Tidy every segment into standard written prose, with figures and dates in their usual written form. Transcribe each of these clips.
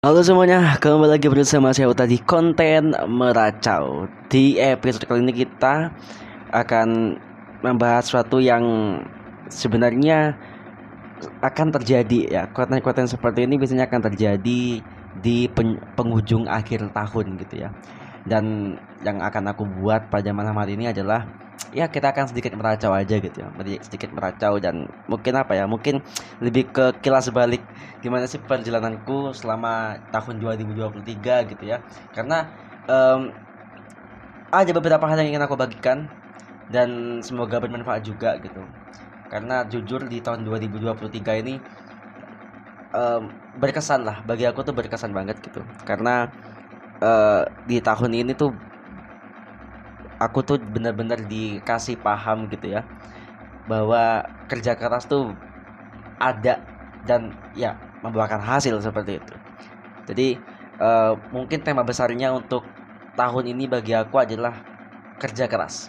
Halo semuanya, kembali lagi bersama saya Uta di konten meracau. Di episode kali ini kita akan membahas sesuatu yang sebenarnya akan terjadi ya. Konten-konten seperti ini biasanya akan terjadi di penghujung akhir tahun gitu ya. Dan yang akan aku buat pada malam hari ini adalah ya kita akan sedikit meracau aja gitu ya. Sedikit meracau dan mungkin apa ya? Mungkin lebih ke kilas balik gimana sih perjalananku selama tahun 2023 gitu ya. Karena em, ada beberapa hal yang ingin aku bagikan dan semoga bermanfaat juga gitu. Karena jujur di tahun 2023 ini em, berkesan lah bagi aku tuh berkesan banget gitu. Karena di tahun ini tuh aku tuh benar-benar dikasih paham gitu ya bahwa kerja keras tuh ada dan ya membuahkan hasil seperti itu. Jadi mungkin tema besarnya untuk tahun ini bagi aku adalah kerja keras.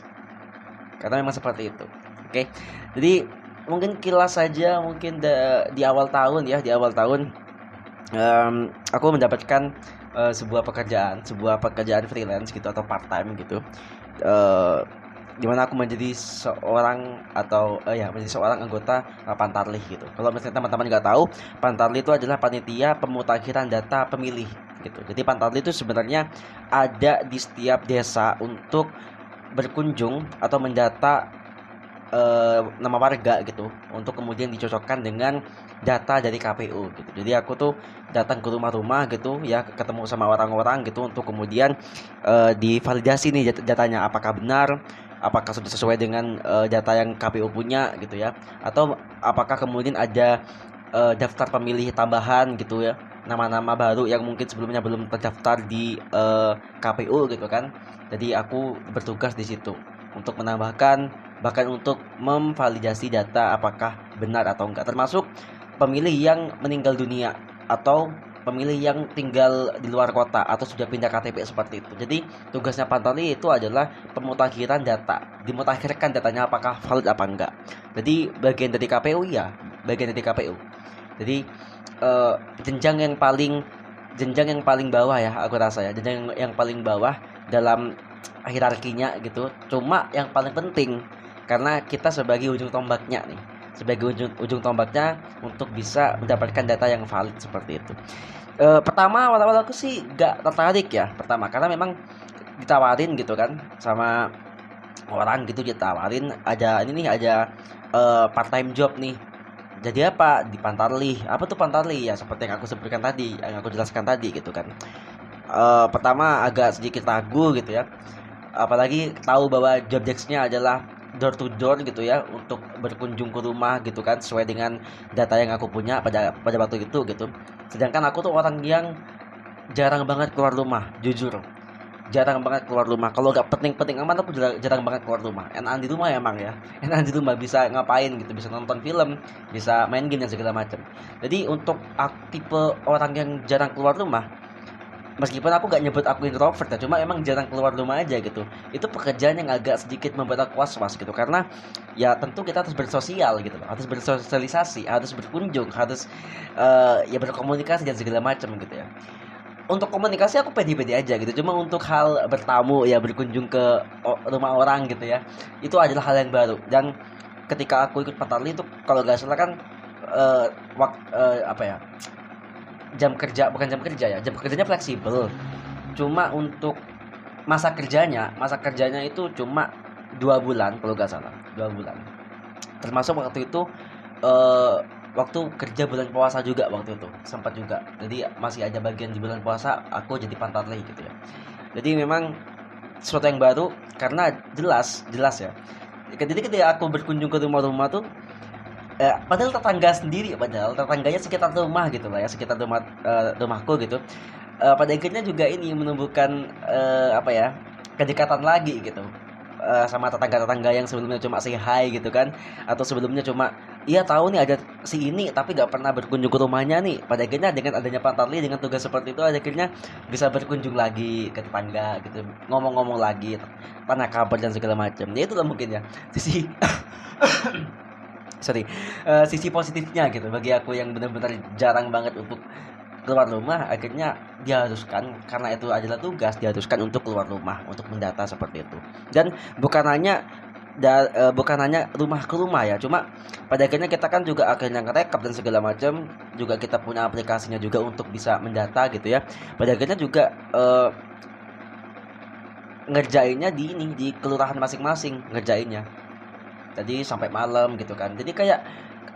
Karena memang seperti itu. Oke. Jadi mungkin kilas saja mungkin di awal tahun ya, di awal tahun aku mendapatkan sebuah pekerjaan freelance gitu atau part time gitu. Eh di mana aku menjadi seorang atau ya menjadi seorang anggota Pantarlih gitu. Kalau misalnya teman-teman nggak tahu, Pantarlih itu adalah panitia pemutakhiran data pemilih gitu. Jadi Pantarlih itu sebenarnya ada di setiap desa untuk berkunjung atau mendata nama warga gitu untuk kemudian dicocokkan dengan data dari KPU gitu. Jadi aku tuh datang ke rumah-rumah gitu ya, ketemu sama orang-orang gitu untuk kemudian divalidasi nih datanya apakah benar, apakah sudah sesuai dengan data yang KPU punya gitu ya, atau apakah kemudian ada daftar pemilih tambahan gitu ya, nama-nama baru yang mungkin sebelumnya belum terdaftar di KPU gitu kan. Jadi aku bertugas di situ untuk menambahkan bahkan untuk memvalidasi data apakah benar atau enggak, termasuk pemilih yang meninggal dunia atau pemilih yang tinggal di luar kota atau sudah pindah KTP seperti itu. Jadi tugasnya Pantali itu adalah pemutakhiran data, dimutakhirkan datanya apakah valid apa enggak. Jadi bagian dari KPU ya, bagian dari KPU. Jadi eh, jenjang yang paling jenjang yang paling bawah ya aku rasa ya, jenjang yang paling bawah dalam hierarkinya gitu. Cuma yang paling penting karena kita sebagai ujung tombaknya nih, sebagai ujung tombaknya untuk bisa mendapatkan data yang valid seperti itu. Pertama awal-awal aku sih gak tertarik ya pertama karena memang ditawarin gitu kan sama orang gitu, ditawarin ada ini nih, ada part time job nih. Jadi apa di Pantarlih, apa tuh Pantarlih ya seperti yang aku sebutkan tadi, yang aku jelaskan tadi gitu kan. Pertama agak sedikit ragu gitu ya, apalagi tahu bahwa job desk-nya adalah door to door gitu ya, untuk berkunjung ke rumah gitu kan sesuai dengan data yang aku punya pada pada waktu itu gitu. Sedangkan aku tuh orang yang jarang banget keluar rumah, jujur jarang banget keluar rumah. Kalau gak penting-penting amat aku jarang banget keluar rumah. Enakan di rumah ya emang ya. Enakan di rumah bisa ngapain gitu, bisa nonton film, bisa main game dan segala macam. Jadi untuk tipe orang yang jarang keluar rumah, meskipun aku gak nyebut aku introvert ya, cuma emang jarang keluar rumah aja gitu. Itu pekerjaan yang agak sedikit membuat aku was-was gitu, karena ya tentu kita harus bersosial gitu, harus bersosialisasi, harus berkunjung, harus ya berkomunikasi dan segala macam gitu ya. Untuk komunikasi aku pede-pede aja gitu, cuma untuk hal bertamu ya, berkunjung ke rumah orang gitu ya, itu adalah hal yang baru. Dan ketika aku ikut patroli itu kalau nggak salah kan apa ya, jam kerja bukan jam kerja ya, jam kerjanya fleksibel, cuma untuk masa kerjanya itu cuma 2 bulan kalau nggak salah, 2 bulan, termasuk waktu itu eh waktu kerja bulan puasa juga, waktu itu sempat juga, jadi masih ada bagian di bulan puasa aku jadi pantarlih gitu ya. Jadi memang sesuatu yang baru karena jelas jelas ya. Jadi ketika aku berkunjung ke rumah-rumah tuh, padahal tetangga sendiri, padahal tetangganya sekitar rumah gitu lah ya, sekitar rumahku gitu. Pada akhirnya juga ini menumbuhkan apa ya, kedekatan lagi gitu, sama tetangga-tetangga yang sebelumnya cuma say hi gitu kan, atau sebelumnya cuma iya tahu nih ada si ini tapi gak pernah berkunjung ke rumahnya nih. Pada akhirnya dengan adanya Pantarli, dengan tugas seperti itu, akhirnya bisa berkunjung lagi ke tetangga gitu, ngomong-ngomong lagi, tanya kabar dan segala macam. Ya itu lah mungkin ya sisi sorry, sisi positifnya gitu bagi aku yang benar-benar jarang banget untuk keluar rumah, akhirnya diharuskan, karena itu adalah tugas, diharuskan untuk keluar rumah untuk mendata seperti itu. Dan bukan hanya bukan hanya rumah ke rumah ya, cuma pada akhirnya kita kan juga akhirnya ngerekap dan segala macam, juga kita punya aplikasinya juga untuk bisa mendata gitu ya. Pada akhirnya juga ngerjainnya di kelurahan masing-masing ngerjainnya. Jadi sampai malam gitu kan. Jadi kayak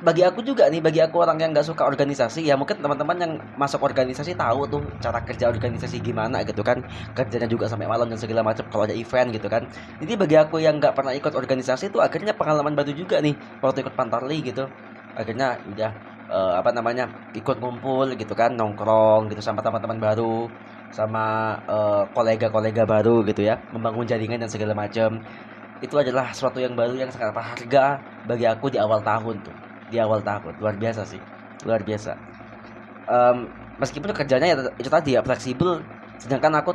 bagi aku juga nih, bagi aku orang yang nggak suka organisasi ya, mungkin teman-teman yang masuk organisasi tahu tuh cara kerja organisasi gimana gitu kan, kerjanya juga sampai malam dan segala macam kalau ada event gitu kan. Jadi bagi aku yang nggak pernah ikut organisasi itu akhirnya pengalaman baru juga nih waktu ikut Pantarli gitu. Akhirnya udah ikut ngumpul gitu kan, nongkrong gitu sama teman-teman baru, sama kolega-kolega baru gitu ya, membangun jaringan dan segala macam. Itu adalah sesuatu yang baru yang sangat berharga bagi aku di awal tahun tuh, di awal tahun luar biasa sih, luar biasa. Meskipun kerjanya ya itu tadi ya fleksibel, sedangkan aku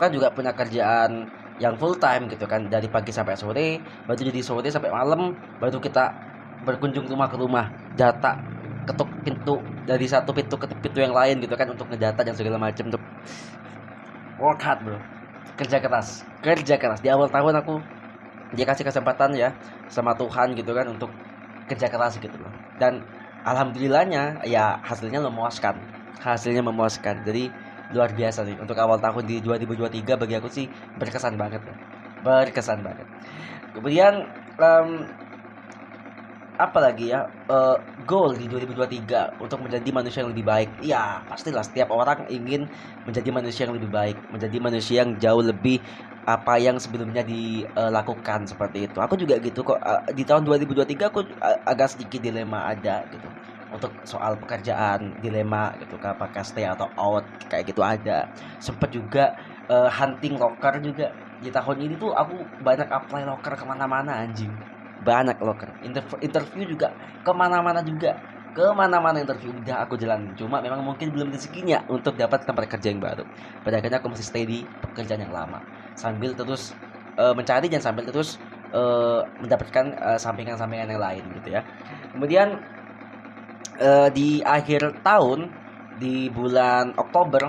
kan juga punya kerjaan yang full time gitu kan, dari pagi sampai sore, baru jadi sore sampai malam baru kita berkunjung rumah ke rumah, data, ketuk pintu dari satu pintu ke pintu yang lain gitu kan, untuk ngedata dan segala macam, untuk work hard bro, kerja keras di awal tahun. Aku dia kasih kesempatan ya sama Tuhan gitu kan untuk kerja keras gitu loh, dan alhamdulillahnya ya hasilnya memuaskan. Jadi luar biasa nih untuk awal tahun di 2023, bagi aku sih berkesan banget ya. Berkesan banget. Kemudian apa lagi ya, goal di 2023 untuk menjadi manusia yang lebih baik. Ya pastilah setiap orang ingin menjadi manusia yang lebih baik, menjadi manusia yang jauh lebih apa yang sebelumnya dilakukan, seperti itu. Aku juga gitu kok. Di tahun 2023 aku agak sedikit dilema ada gitu untuk soal pekerjaan, dilema gitu, apakah stay atau out kayak gitu ada. Sempet juga hunting loker juga di tahun ini tuh, aku banyak apply loker kemana-mana anjing, banyak loker, interview juga kemana-mana juga, kemana-mana interview udah aku jalan, cuma memang mungkin belum rezekinya untuk dapat tempat kerja yang baru. Pada akhirnya aku masih stay di pekerjaan yang lama sambil terus mencari, dan sambil terus mendapatkan sampingan-sampingan yang lain gitu ya. Kemudian di akhir tahun, di bulan Oktober,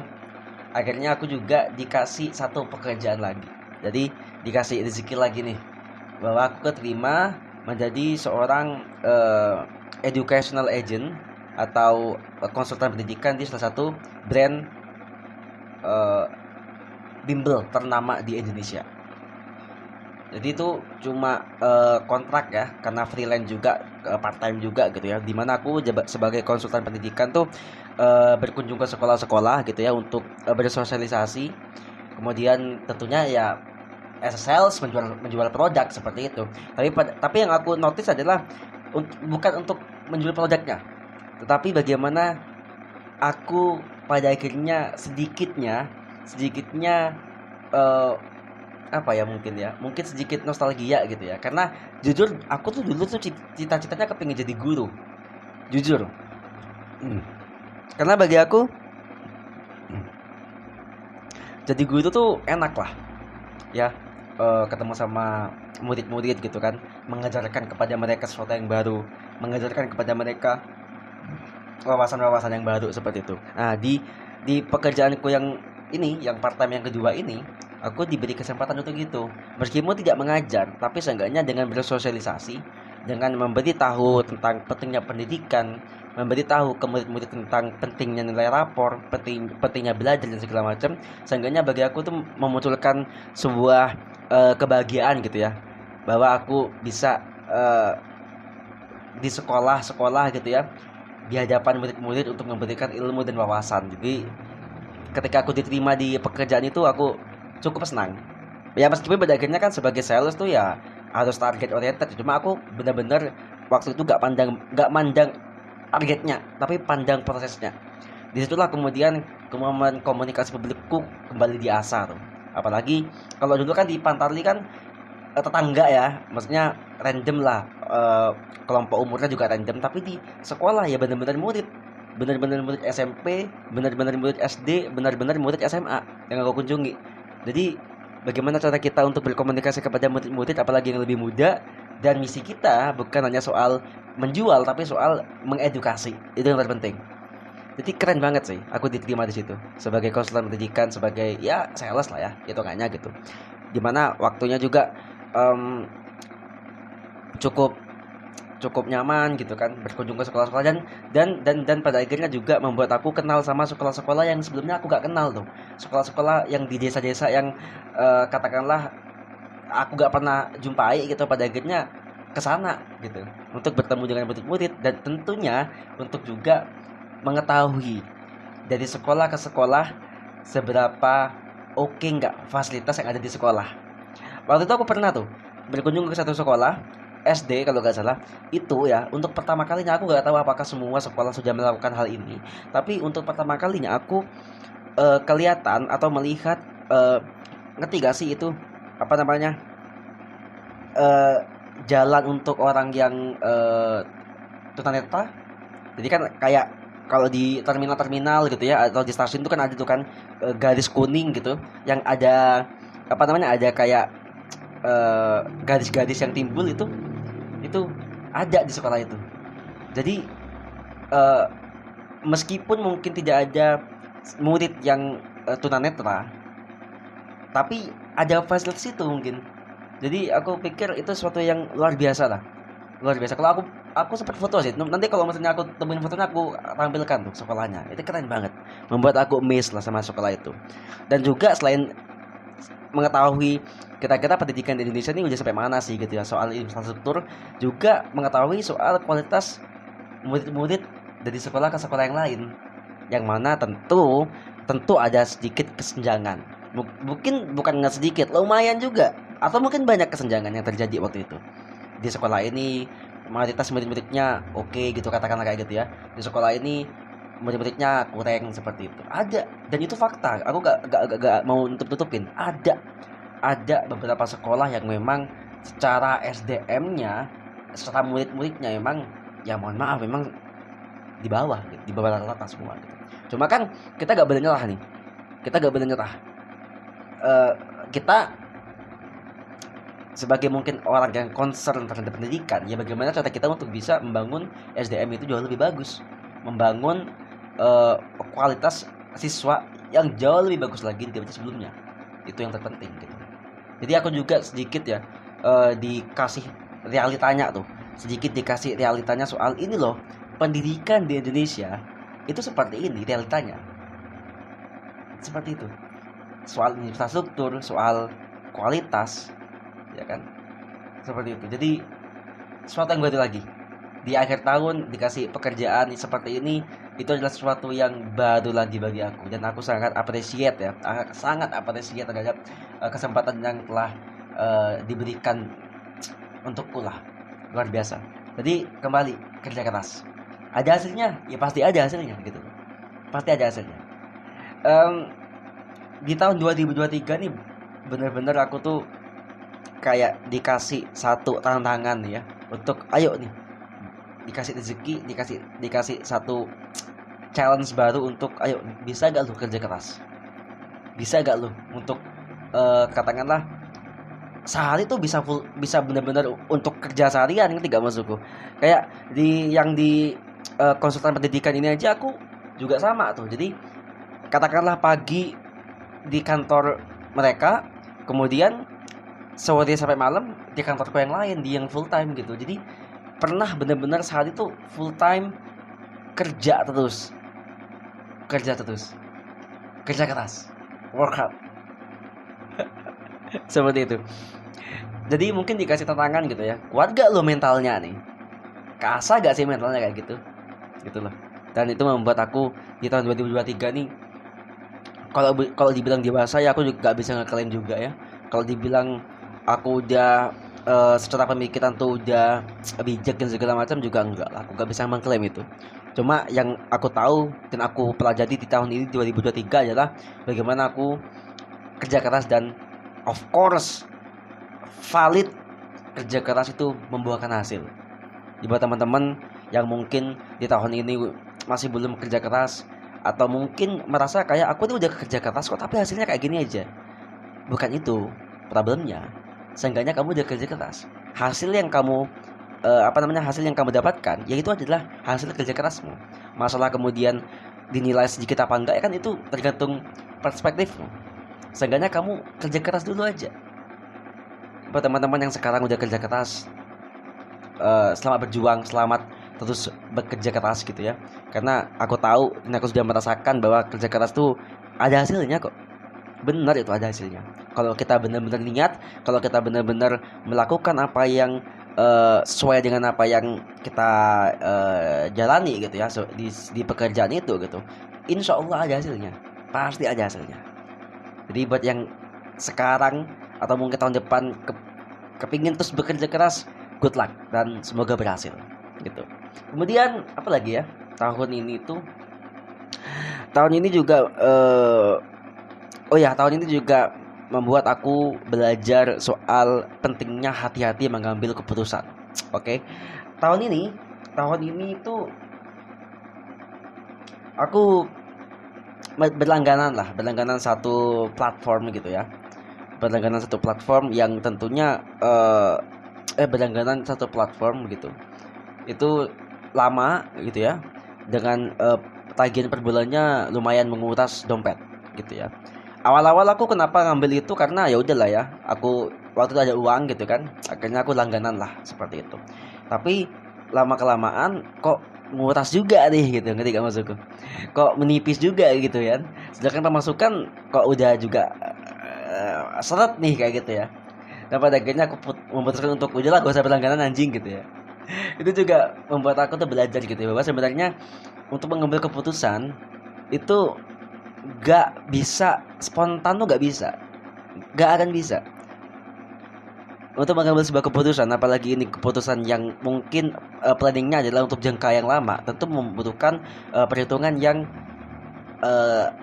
akhirnya aku juga dikasih satu pekerjaan lagi. Jadi dikasih rezeki lagi nih, bahwa aku keterima menjadi seorang educational agent atau konsultan pendidikan di salah satu brand bimbel ternama di Indonesia. Jadi itu cuma kontrak ya, karena freelance juga, part time juga gitu ya. Dimana aku sebagai konsultan pendidikan tuh berkunjung ke sekolah-sekolah gitu ya untuk bersosialisasi. Kemudian tentunya ya as a sales, menjual produk seperti itu. Tapi yang aku notice adalah bukan untuk menjual produknya, tetapi bagaimana aku pada akhirnya sedikitnya apa ya, mungkin sedikit nostalgia gitu ya, karena jujur aku tuh dulu tuh cita-citanya kepingin jadi guru, jujur. Karena bagi aku jadi guru tuh enak lah ya, ketemu sama murid-murid gitu kan, mengajarkan kepada mereka sesuatu yang baru, mengajarkan kepada mereka wawasan-wawasan yang baru seperti itu. Nah, di pekerjaanku yang ini, yang part time yang kedua ini, aku diberi kesempatan untuk gitu. Meskipun tidak mengajar, tapi seenggaknya dengan bersosialisasi, dengan memberi tahu tentang pentingnya pendidikan, memberi tahu ke murid-murid tentang pentingnya nilai rapor, pentingnya belajar dan segala macam. Seenggaknya bagi aku tuh memunculkan sebuah kebahagiaan gitu ya, bahwa aku bisa di sekolah-sekolah gitu ya, di hadapan murid-murid untuk memberikan ilmu dan wawasan. Jadi ketika aku diterima di pekerjaan itu, aku cukup senang. Ya meskipun pada akhirnya kan sebagai sales tuh ya harus target oriented, cuma aku benar-benar waktu itu gak mandang targetnya, tapi pandang prosesnya. Disitulah kemudian kemampuan komunikasi publikku kembali diasah tuh. Apalagi kalau dulu kan di Pantarli kan tetangga ya, maksudnya random lah, kelompok umurnya juga random, tapi di sekolah ya benar-benar murid SMP, benar-benar murid SD, benar-benar murid SMA yang aku kunjungi. Jadi bagaimana cara kita untuk berkomunikasi kepada murid-murid, apalagi yang lebih muda, dan misi kita bukan hanya soal menjual, tapi soal mengedukasi. Itu yang terpenting. Jadi keren banget sih aku diterima di situ sebagai konsultan pendidikan, sebagai ya sales lah ya hitungannya gitu. Dimana waktunya juga em, cukup cukup nyaman gitu kan, berkunjung ke sekolah-sekolah, dan pada akhirnya juga membuat aku kenal sama sekolah-sekolah yang sebelumnya aku gak kenal tuh, sekolah-sekolah yang di desa-desa yang katakanlah aku gak pernah jumpai gitu. Pada akhirnya ke sana gitu untuk bertemu dengan murid-murid, dan tentunya untuk juga mengetahui dari sekolah ke sekolah seberapa oke nggak fasilitas yang ada di sekolah. Waktu itu aku pernah tuh berkunjung ke satu sekolah SD kalau nggak salah. Itu ya untuk pertama kalinya, aku nggak tahu apakah semua sekolah sudah melakukan hal ini, tapi untuk pertama kalinya aku kelihatan atau melihat, ngerti gak sih itu apa namanya, eh, jalan untuk orang yang tunanetra. Jadi kan kayak kalau di terminal-terminal gitu ya, atau di stasiun itu kan ada tuh kan garis kuning gitu, yang ada apa namanya, ada kayak garis-garis yang timbul itu ada di sekolah itu. Jadi eh, meskipun mungkin tidak ada murid yang tunanetra, tapi ada fasilitas itu mungkin. Jadi aku pikir itu sesuatu yang luar biasa lah, luar biasa. Kalau aku sempat foto sih, nanti kalau misalnya aku temuin fotonya aku tampilkan tuh sekolahnya. Itu keren banget, membuat aku amazed lah sama sekolah itu. Dan juga selain mengetahui kira-kira pendidikan di Indonesia ini udah sampai mana sih gitu ya, soal infrastruktur, juga mengetahui soal kualitas murid-murid dari sekolah ke sekolah yang lain, yang mana tentu tentu ada sedikit kesenjangan. Mungkin bukan nggak sedikit, lumayan juga, atau mungkin banyak kesenjangan yang terjadi waktu itu. Di sekolah ini mayoritas murid-muridnya oke gitu, katakanlah kayak gitu ya. Di sekolah ini murid-muridnya kurang, seperti itu ada, dan itu fakta. Aku gak mau nutup-tutupin, ada beberapa sekolah yang memang secara SDM-nya, secara murid-muridnya memang, ya mohon maaf, memang di bawah gitu, di bawah rata-rata semua gitu. Cuma kan kita gak boleh nyerah nih, kita gak boleh nyerah. Kita sebagai mungkin orang yang concern terhadap pendidikan, ya bagaimana cara kita untuk bisa membangun SDM itu jauh lebih bagus, membangun kualitas siswa yang jauh lebih bagus lagi daripada sebelumnya. Itu yang terpenting gitu. Jadi aku juga sedikit ya dikasih realitanya tuh, sedikit dikasih realitanya soal ini loh, pendidikan di Indonesia itu seperti ini realitanya, seperti itu, soal infrastruktur, soal kualitas, ya kan, seperti itu. Jadi sesuatu yang baru lagi di akhir tahun dikasih pekerjaan seperti ini, itu adalah sesuatu yang baru lagi bagi aku, dan aku sangat appreciate ya, sangat appreciate terhadap kesempatan yang telah diberikan untukku lah, luar biasa. Jadi kembali, kerja keras ada hasilnya, ya pasti ada hasilnya gitu, pasti ada hasilnya. Di tahun 2023 nih bener-bener aku tuh kayak dikasih satu tantangan ya, untuk ayo nih, dikasih rezeki, dikasih satu challenge baru untuk ayo, bisa gak lu kerja keras, bisa gak lu untuk katakanlah sehari tuh bisa full, bisa benar-benar untuk kerja seharian, ini gak masukku. Kayak di konsultan pendidikan ini aja aku juga sama tuh. Jadi katakanlah pagi di kantor mereka, kemudian sore sampai malam di kantorku yang lain, di yang full time gitu. Jadi pernah benar-benar sehari tuh full time kerja terus, kerja terus, kerja keras, work hard. Seperti itu. Jadi mungkin dikasih tantangan gitu ya, kuat gak lo mentalnya nih, kasar gak sih mentalnya kayak gitu, gitu loh. Dan itu membuat aku di tahun 2023 nih, kalau dibilang dewasa ya aku juga gak bisa ngeklaim juga ya. Kalau dibilang aku udah secara pemikiran tuh udah bijak dan segala macam, juga enggak lah, aku gak bisa mengklaim itu. Cuma yang aku tahu dan aku pelajari di tahun ini 2023 adalah bagaimana aku kerja keras, dan of course valid, kerja keras itu membuahkan hasil. Buat teman-teman yang mungkin di tahun ini masih belum kerja keras, atau mungkin merasa kayak aku tuh udah kerja keras kok tapi hasilnya kayak gini aja, bukan itu problemnya. Seenggaknya kamu udah kerja keras, hasil yang kamu hasil yang kamu dapatkan yaitu adalah hasil kerja kerasmu. Masalah kemudian dinilai sedikit apa enggak ya kan itu tergantung perspektifmu. Seenggaknya kamu kerja keras dulu aja. Buat teman-teman yang sekarang udah kerja keras, selamat berjuang, selamat terus bekerja keras gitu ya. Karena aku tahu dan aku sudah merasakan bahwa kerja keras tuh ada hasilnya kok. Benar itu ada hasilnya. Kalau kita benar-benar niat, kalau kita benar-benar melakukan apa yang sesuai dengan apa yang kita jalani gitu ya, di pekerjaan itu gitu. Insya Allah ada hasilnya, pasti ada hasilnya. Jadi buat yang sekarang atau mungkin tahun depan kepingin terus bekerja keras, good luck dan semoga berhasil gitu. Kemudian apa lagi ya, tahun ini juga oh ya, tahun ini juga membuat aku belajar soal pentingnya hati-hati mengambil keputusan. Oke. Tahun ini itu aku berlangganan satu platform gitu ya. Berlangganan satu platform yang tentunya berlangganan satu platform gitu. Itu lama gitu ya. Dengan tagihan per bulannya lumayan menguras dompet gitu ya. Awal-awal aku kenapa ngambil itu karena ya udahlah ya, aku waktu itu ada uang gitu kan, akhirnya aku langganan lah seperti itu. Tapi lama kelamaan kok nguras juga nih gitu, ngerti gak maksudku? Kok menipis juga gitu kan. Sedangkan pemasukan kok udah juga seret nih kayak gitu ya. Dan pada akhirnya aku memutuskan untuk udahlah gak usah berlangganan anjing gitu ya. Itu juga membuat aku tuh belajar gitu ya, bahwa sebenarnya untuk mengambil keputusan itu gak bisa spontan tuh, gak akan bisa untuk mengambil sebuah keputusan, apalagi ini keputusan yang mungkin planningnya adalah untuk jangka yang lama, tentu membutuhkan perhitungan yang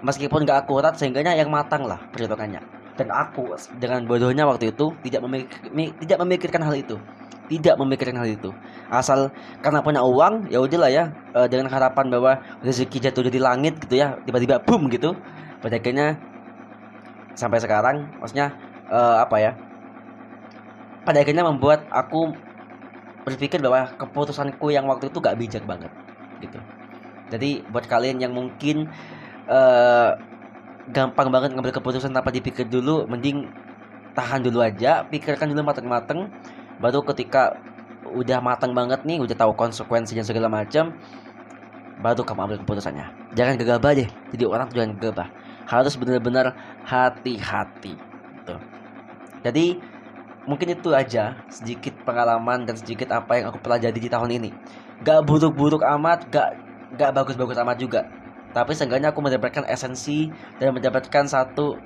meskipun gak akurat, sehingga yang matang lah perhitungannya. Dan aku dengan bodohnya waktu itu tidak memikirkan hal itu, asal karena punya uang ya udahlah ya, dengan harapan bahwa rezeki jatuh dari langit gitu ya, tiba-tiba boom gitu. Pada akhirnya sampai sekarang, maksudnya apa ya, pada akhirnya membuat aku berpikir bahwa keputusanku yang waktu itu gak bijak banget gitu. Jadi buat kalian yang mungkin gampang banget ngambil keputusan tanpa dipikir dulu, mending tahan dulu aja, pikirkan dulu mateng-mateng, baru ketika udah matang banget nih, udah tahu konsekuensinya segala macam, baru kamu ambil keputusannya. Jangan gegabah deh, jadi orang tuh jangan gegabah, harus benar-benar hati-hati gitu. Jadi mungkin itu aja sedikit pengalaman dan sedikit apa yang aku pelajari di tahun ini. Gak buruk-buruk amat, gak bagus-bagus amat juga, tapi seenggaknya aku mendapatkan esensi dan mendapatkan satu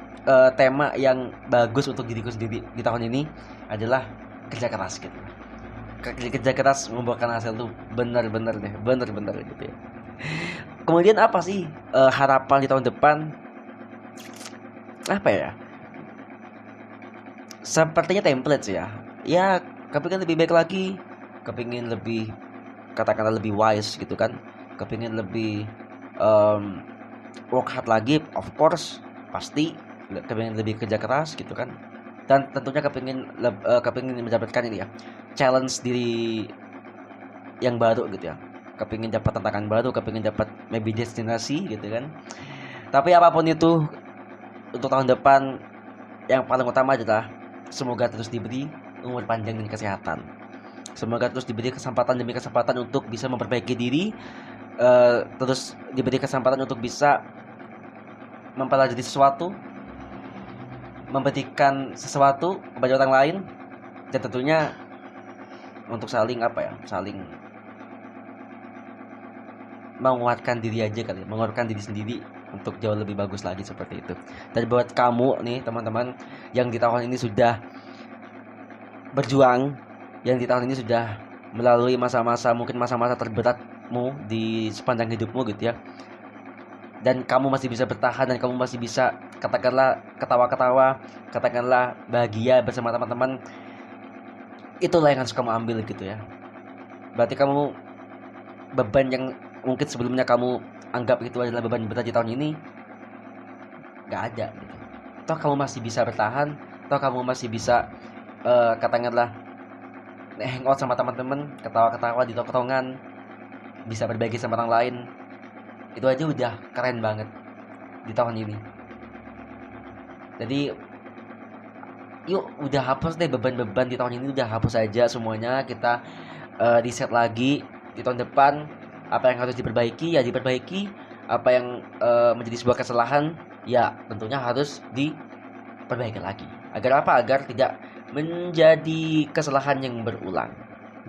tema yang bagus untuk diriku sendiri di tahun ini adalah kerja keras gitu. Kerja keras membuahkan hasil tuh benar-benar gitu ya. Kemudian apa sih harapan di tahun depan? Apa ya? Sepertinya template sih ya. Ya, kepingin lebih baik lagi, kepingin lebih, katakanlah lebih wise gitu kan, kepingin lebih work hard lagi, of course, pasti kepingin lebih kerja keras gitu kan. Dan tentunya kepingin mendapatkan ini ya, challenge diri yang baru gitu ya, kepingin dapat tantangan baru, kepingin dapat maybe destinasi gitu kan. Tapi apapun itu, untuk tahun depan yang paling utama adalah semoga terus diberi umur panjang dan kesehatan. Semoga terus diberi kesempatan demi kesempatan untuk bisa memperbaiki diri, terus diberi kesempatan untuk bisa mempelajari sesuatu, memberikan sesuatu kepada orang lain, dan tentunya untuk saling menguatkan diri aja kali, menguatkan diri sendiri untuk jauh lebih bagus lagi seperti itu. Dan buat kamu nih teman-teman yang di tahun ini sudah berjuang, yang di tahun ini sudah melalui masa-masa terberatmu di sepanjang hidupmu gitu ya, dan kamu masih bisa bertahan, dan kamu masih bisa katakanlah ketawa-ketawa, katakanlah bahagia bersama teman-teman, itulah yang harus kamu ambil gitu ya. Berarti kamu, beban yang mungkin sebelumnya kamu anggap itu adalah beban berat di tahun ini, gak ada gitu. Toh kamu masih bisa bertahan, toh kamu masih bisa katakanlah hangout sama teman-teman, ketawa-ketawa di tongkrongan, bisa berbagi sama orang lain. Itu aja udah keren banget di tahun ini. Jadi yuk udah hapus deh beban-beban di tahun ini, udah hapus aja semuanya. Kita reset lagi di tahun depan. Apa yang harus diperbaiki ya diperbaiki, apa yang menjadi sebuah kesalahan ya tentunya harus diperbaiki lagi. Agar apa? Agar tidak menjadi kesalahan yang berulang.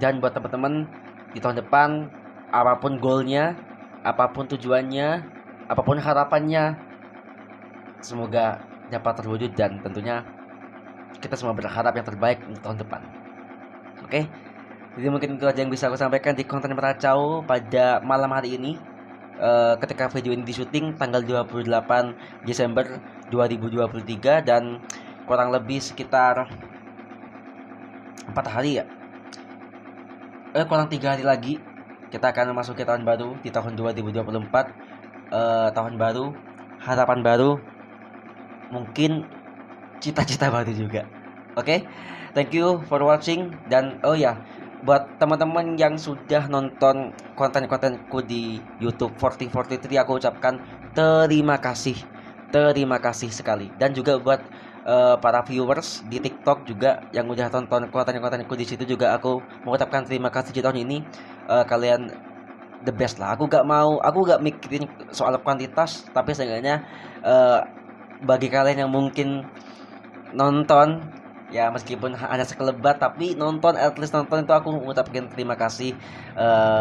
Dan buat teman-teman di tahun depan, apapun goalnya, apapun tujuannya, apapun harapannya, semoga dapat terwujud, dan tentunya kita semua berharap yang terbaik untuk tahun depan. Oke, jadi mungkin itu aja yang bisa aku sampaikan di konten meracau pada malam hari ini. Ketika video ini disyuting tanggal 28 Desember 2023, dan kurang lebih sekitar 4 hari ya, kurang 3 hari lagi kita akan memasuki tahun baru di tahun 2024. Tahun baru, harapan baru, mungkin cita-cita baru juga. Oke, thank you for watching. Dan oh ya, buat teman-teman yang sudah nonton konten-kontenku di YouTube 4043, aku ucapkan terima kasih sekali. Dan juga buat para viewers di TikTok juga yang udah tonton konten-kontenku di situ, juga aku mengucapkan terima kasih di tahun ini. Kalian the best lah. Aku gak mikirin soal kuantitas, tapi seenggaknya bagi kalian yang mungkin nonton ya, meskipun hanya sekelebat tapi nonton, at least nonton, itu aku mengucapkan terima kasih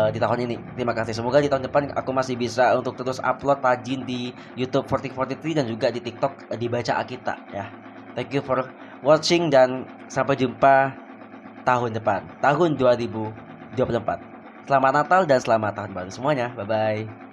di tahun ini. Terima kasih. Semoga di tahun depan aku masih bisa untuk terus upload rajin di YouTube 4043 dan juga di TikTok dibaca Akita ya. Thank you for watching dan sampai jumpa tahun depan, tahun 2024. Selamat Natal dan selamat tahun baru semuanya. Bye bye.